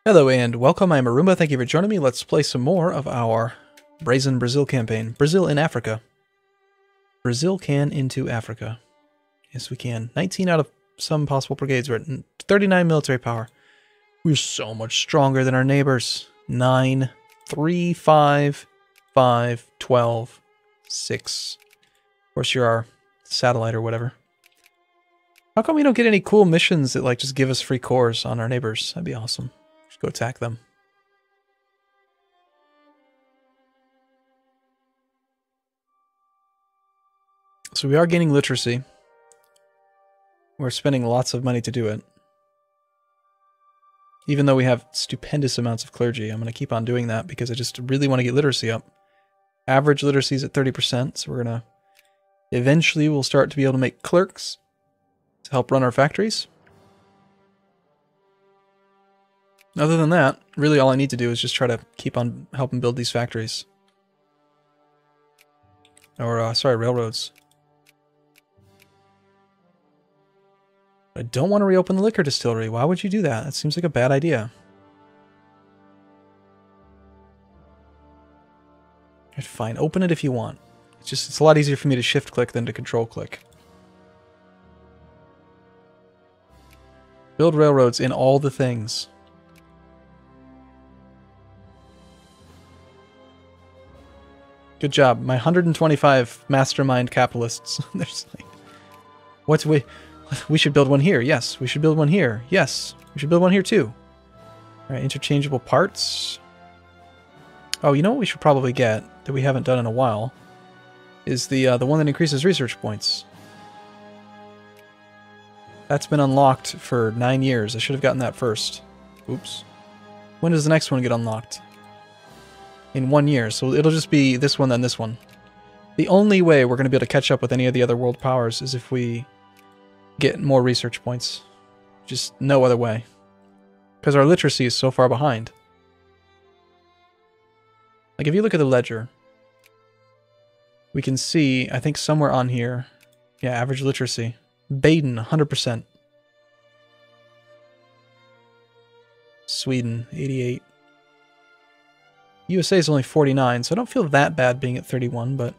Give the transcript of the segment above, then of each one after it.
Hello and welcome, I'm Arumba, thank you for joining me. Let's play some more of our Brazen Brazil campaign. Brazil in Africa. Brazil can into Africa. Yes, we can. 19 out of some possible brigades. We're at 39 military power. We're so much stronger than our neighbors. 9, 3, 5, 5, 12, 6. Of course, you're our satellite or whatever. How come we don't get any cool missions that like just give us free cores on our neighbors? That'd be awesome. Just go attack them. So we are gaining literacy. We're spending lots of money to do it. Even though we have stupendous amounts of clergy, I'm going to keep on doing that because I just really want to get literacy up. Average literacy is at 30%, so we're going to... Eventually we'll start to be able to make clerks to help run our factories. Other than that, really all I need to do is just try to keep on helping build these factories. Or, sorry, railroads. I don't want to reopen the liquor distillery. Why would you do that? That seems like a bad idea. Right, fine, open it if you want. It's a lot easier for me to shift click than to control click. Build railroads in all the things. Good job. My 125 mastermind capitalists. There's like, we should build one here. Yes, we should build one here. Yes, we should build one here too. All right, interchangeable parts. Oh, you know what we should probably get that we haven't done in a while is the one that increases research points. That's been unlocked for 9 years. I should have gotten that first. Oops. When does the next one get unlocked? In 1 year, so it'll just be this one, then this one. The only way we're going to be able to catch up with any of the other world powers is if we get more research points. Just no other way. Because our literacy is so far behind. Like if you look at the ledger, we can see, I think somewhere on here, yeah, average literacy. Baden, 100%. Sweden, 88. USA is only 49, so I don't feel that bad being at 31, but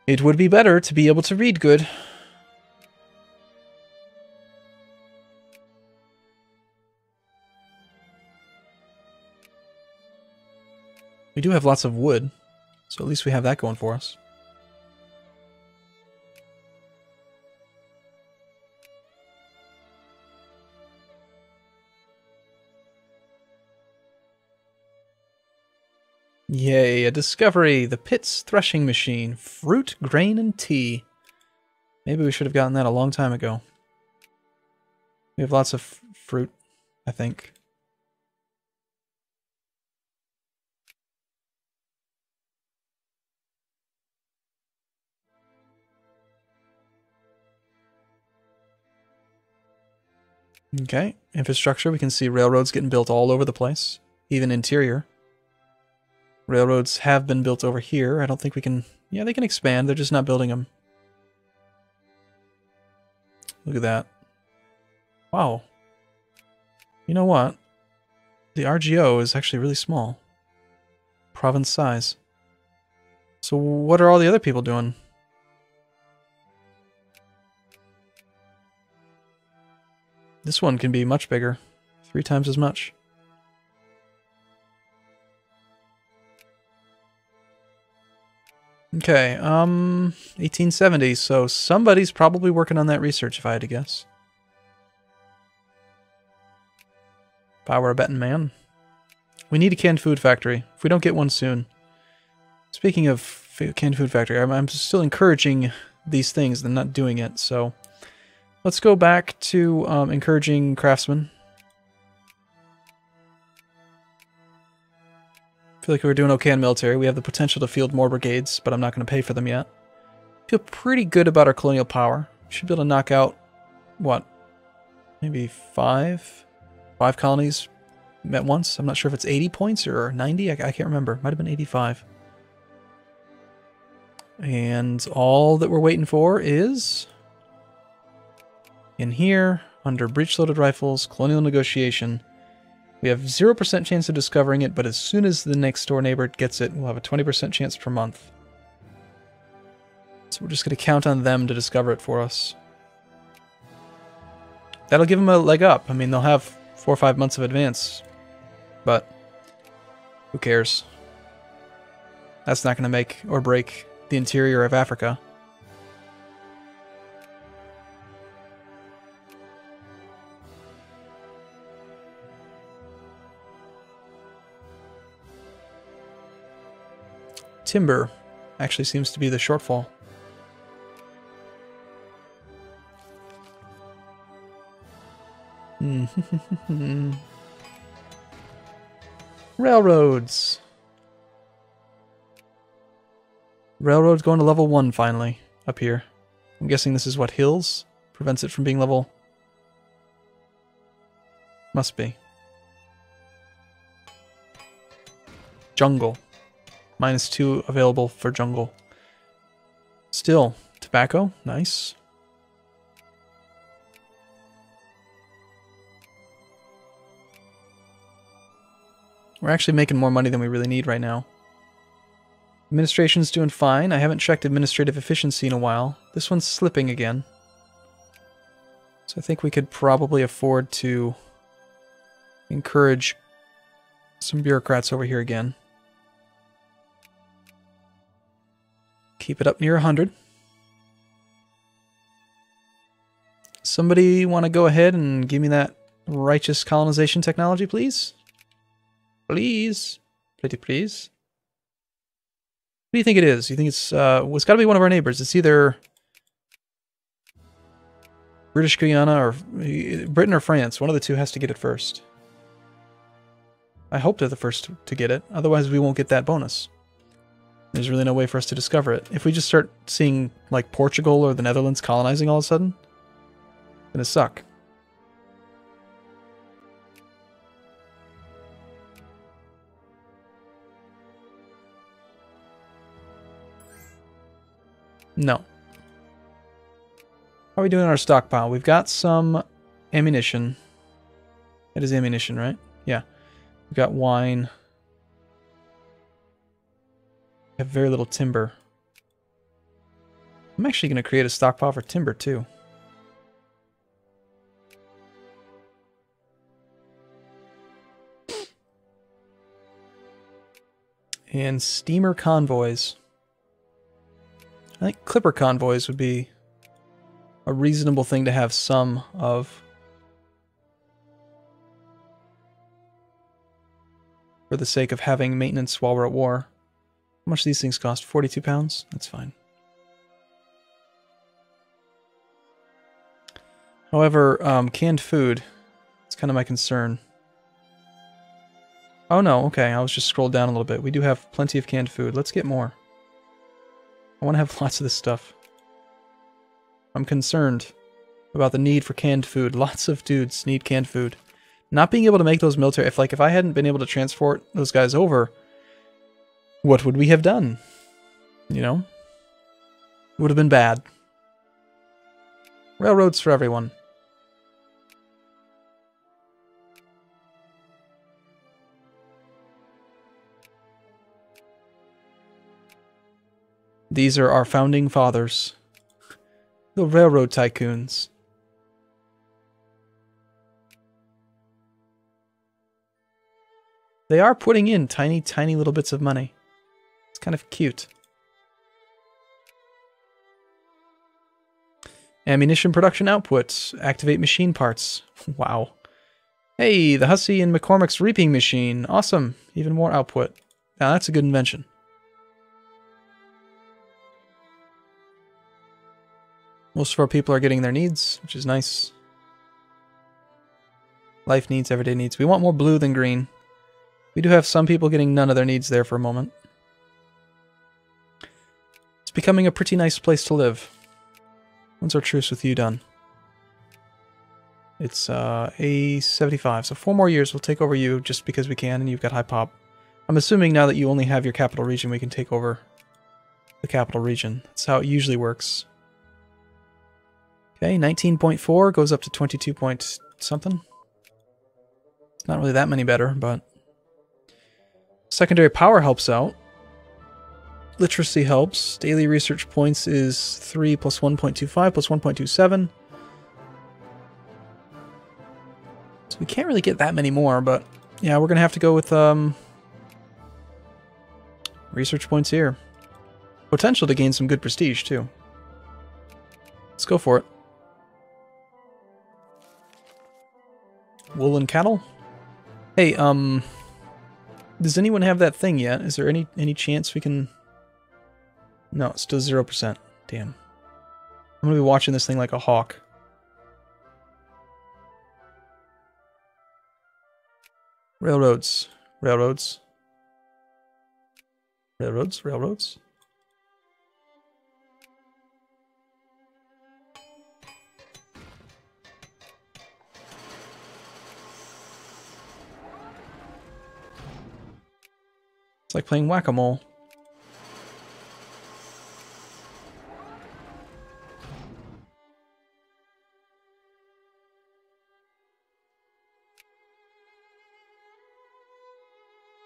it would be better to be able to read good. We do have lots of wood, so at least we have that going for us. Yay, a discovery! The Pitts threshing machine. Fruit, grain, and tea. Maybe we should have gotten that a long time ago. We have lots of fruit, I think. Okay, infrastructure. We can see railroads getting built all over the place, even interior. Railroads have been built over here. I don't think we can... Yeah, they can expand. They're just not building them. Look at that. Wow. You know what? The RGO is actually really small. Province size. So what are all the other people doing? This one can be much bigger. 3 times as much. Okay, 1870, so somebody's probably working on that research, if I had to guess. If I were a betting man. We need a canned food factory, if we don't get one soon. Speaking of canned food factory, I'm still encouraging these things and not doing it, so... Let's go back to encouraging craftsmen. I feel like we're doing okay in military. We have the potential to field more brigades, but I'm not going to pay for them yet. Feel pretty good about our colonial power. Should be able to knock out, what, maybe 5 colonies at once. I'm not sure if it's 80 points or 90. I can't remember. Might have been 85. And all that we're waiting for is... in here, under breech-loaded rifles, colonial negotiation, We have 0% chance of discovering it, but as soon as the next door neighbor gets it, we'll have a 20% chance per month. So we're just going to count on them to discover it for us. That'll give them a leg up. I mean, they'll have 4 or 5 months of advance, but who cares? That's not going to make or break the interior of Africa. Timber actually seems to be the shortfall. Railroads. Railroads going to level 1 finally, up here. I'm guessing this is what, hills? Prevents it from being level... Must be. Jungle. -2 available for jungle. Still, tobacco, nice. We're actually making more money than we really need right now. Administration's doing fine. I haven't checked administrative efficiency in a while. This one's slipping again. So I think we could probably afford to encourage some bureaucrats over here again. Keep it up near 100. Somebody want to go ahead and give me that righteous colonization technology, please? Please. Pretty please. What do you think it is? You think it's, well, it's got to be one of our neighbors. It's either British Guiana or Britain or France. One of the two has to get it first. I hope they're the first to get it. Otherwise, we won't get that bonus. There's really no way for us to discover it. If we just start seeing, like, Portugal or the Netherlands colonizing all of a sudden, it's gonna suck. No. How are we doing on our stockpile? We've got some ammunition. It is ammunition, right? Yeah. We've got wine. We have very little timber. I'm actually going to create a stockpile for timber, too. And steamer convoys. I think clipper convoys would be a reasonable thing to have some of. For the sake of having maintenance while we're at war. How much do these things cost? 42 pounds? That's fine. However, canned food, it's kind of my concern. Oh no, okay, I was just scrolled down a little bit. We do have plenty of canned food. Let's get more. I want to have lots of this stuff. I'm concerned about the need for canned food. Lots of dudes need canned food. Not being able to make those military... If I hadn't been able to transport those guys over, what would we have done? You know? It would have been bad. Railroads for everyone. These are our founding fathers. The railroad tycoons. They are putting in tiny, tiny little bits of money. It's kind of cute. Ammunition production output. Activate machine parts. Wow. Hey, the Hussey and McCormick's reaping machine. Awesome. Even more output. Now that's a good invention. Most of our people are getting their needs, which is nice. Life needs, everyday needs. We want more blue than green. We do have some people getting none of their needs there for a moment. It's becoming a pretty nice place to live. When's our truce with you done? It's A75, so 4 more years we'll take over you just because we can, and you've got high pop. I'm assuming now that you only have your capital region, we can take over the capital region. That's how it usually works. Okay, 19.4 goes up to 22 point something. It's not really that many better, but secondary power helps out. Literacy helps. Daily research points is 3 plus 1.25 plus 1.27. So we can't really get that many more, but yeah, we're going to have to go with research points here. Potential to gain some good prestige, too. Let's go for it. Wool and cattle? Hey, does anyone have that thing yet? Is there any chance we can... No, it's still 0%. Damn. I'm gonna be watching this thing like a hawk. Railroads. Railroads. Railroads. Railroads. It's like playing whack-a-mole.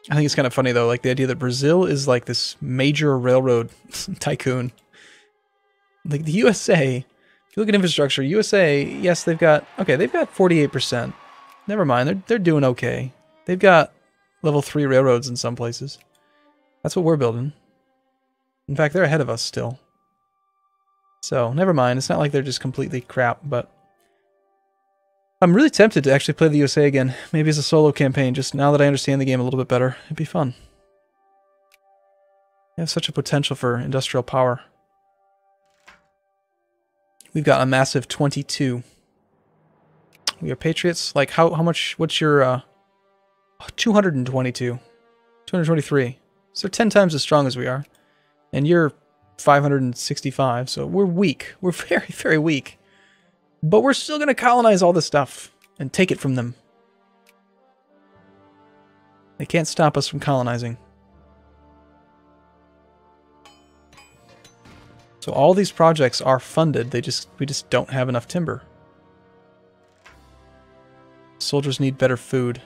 I think it's kind of funny, though, like the idea that Brazil is like this major railroad tycoon. Like the USA, if you look at infrastructure, USA, yes, they've got 48%. Never mind, they're doing okay. They've got level 3 railroads in some places. That's what we're building. In fact, they're ahead of us still. So, never mind. It's not like they're just completely crap, but... I'm really tempted to actually play the USA again. Maybe as a solo campaign, just now that I understand the game a little bit better. It'd be fun. They have such a potential for industrial power. We've got a massive 22. We are patriots. Like, how much... What's your... 222. 223. So they're 10 times as strong as we are. And you're 565, so we're weak. We're very, very weak. But we're still going to colonize all this stuff and take it from them. They can't stop us from colonizing. So all these projects are funded, we just don't have enough timber. Soldiers need better food.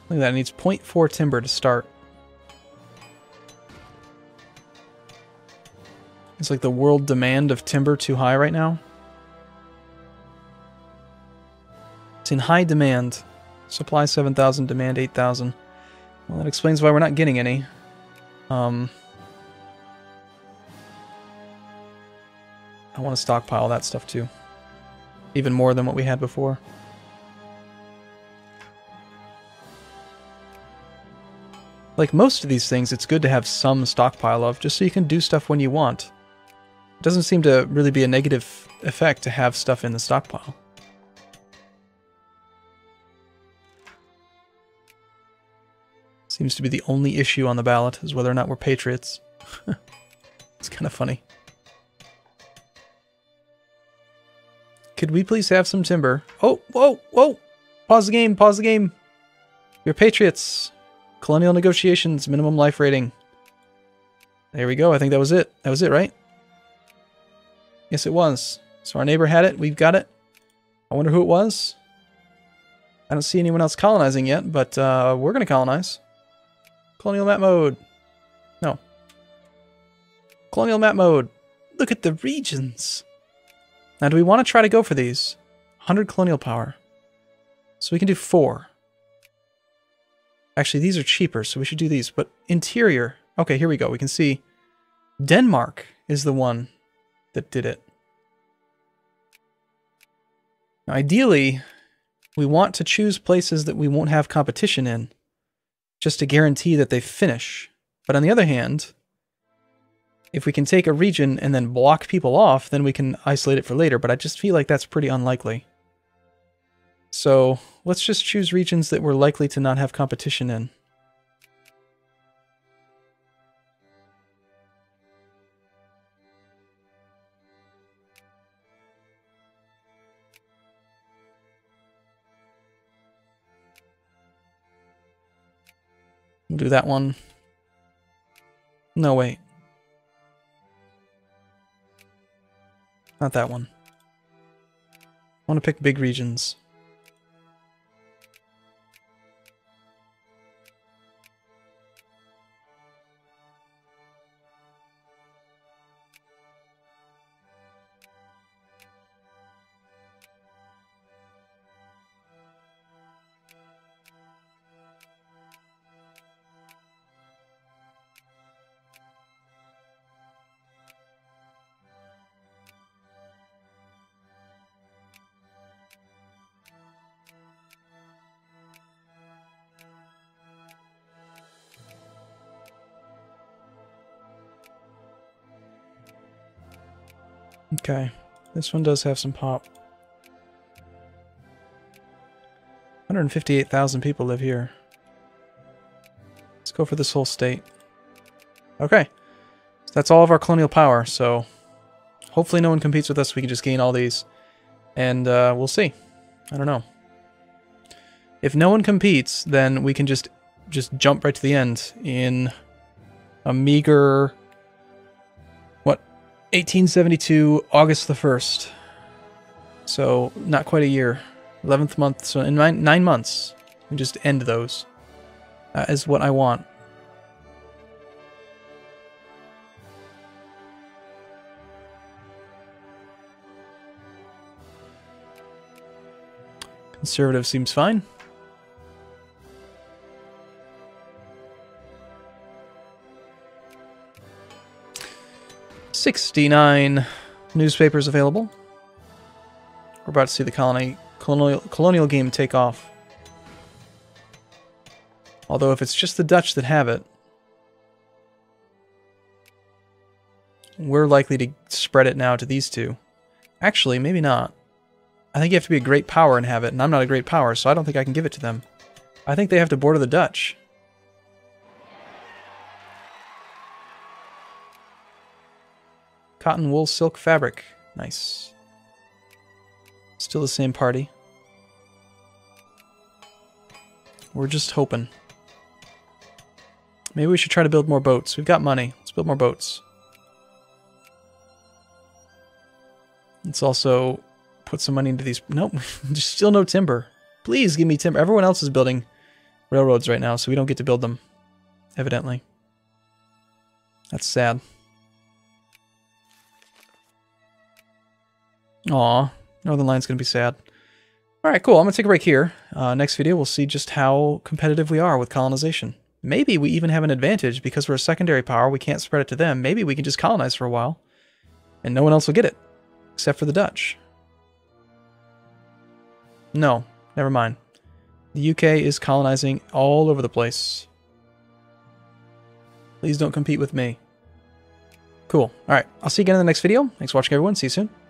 Look at that, it needs 0.4 timber to start. It's like the world demand of timber too high right now. It's in high demand. Supply 7,000, demand 8,000. Well, that explains why we're not getting any. I want to stockpile that stuff too. Even more than what we had before. Like most of these things, it's good to have some stockpile of, just so you can do stuff when you want. It doesn't seem to really be a negative effect to have stuff in the stockpile. Seems to be the only issue on the ballot, is whether or not we're patriots. It's kind of funny. Could we please have some timber? Oh, whoa, whoa! Pause the game, pause the game! You're patriots! Colonial negotiations, minimum life rating. There we go, I think that was it. That was it, right? Yes, it was. So our neighbor had it, we've got it. I wonder who it was. I don't see anyone else colonizing yet, but we're going to colonize. Colonial map mode. No. Colonial map mode. Look at the regions. Now, do we want to try to go for these? 100 colonial power. So we can do 4. Actually, these are cheaper, so we should do these. But interior. Okay, here we go. We can see Denmark is the one that did it. Now, ideally, we want to choose places that we won't have competition in, just to guarantee that they finish. But on the other hand, if we can take a region and then block people off, then we can isolate it for later, but I just feel like that's pretty unlikely. So let's just choose regions that we're likely to not have competition in. We'll do that one. No, wait. Not that one. I want to pick big regions. Okay, this one does have some pop. 158,000 people live here. Let's go for this whole state. Okay, so that's all of our colonial power, so hopefully no one competes with us. We can just gain all these, and we'll see. I don't know. If no one competes, then we can just jump right to the end in a meager... 1872, August the 1st. So, not quite a year. 11th month, so in 9 months. We just end those. That is what I want. Conservative seems fine. $69 newspapers available. We're about to see the colonial game take off. Although if it's just the Dutch that have it, we're likely to spread it now to these two. Actually, maybe not. I think you have to be a great power and have it, and I'm not a great power, so I don't think I can give it to them. I think they have to border the Dutch. Cotton, wool, silk, fabric. Nice. Still the same party. We're just hoping. Maybe we should try to build more boats. We've got money. Let's build more boats. Let's also put some money into these... Nope, there's still no timber. Please give me timber. Everyone else is building railroads right now, so we don't get to build them, evidently. That's sad. Aw, Northern Line's gonna be sad. Alright, cool. I'm gonna take a break here. Next video, we'll see just how competitive we are with colonization. Maybe we even have an advantage because we're a secondary power. We can't spread it to them. Maybe we can just colonize for a while, and no one else will get it, except for the Dutch. No, never mind. The UK is colonizing all over the place. Please don't compete with me. Cool. Alright, I'll see you again in the next video. Thanks for watching, everyone. See you soon.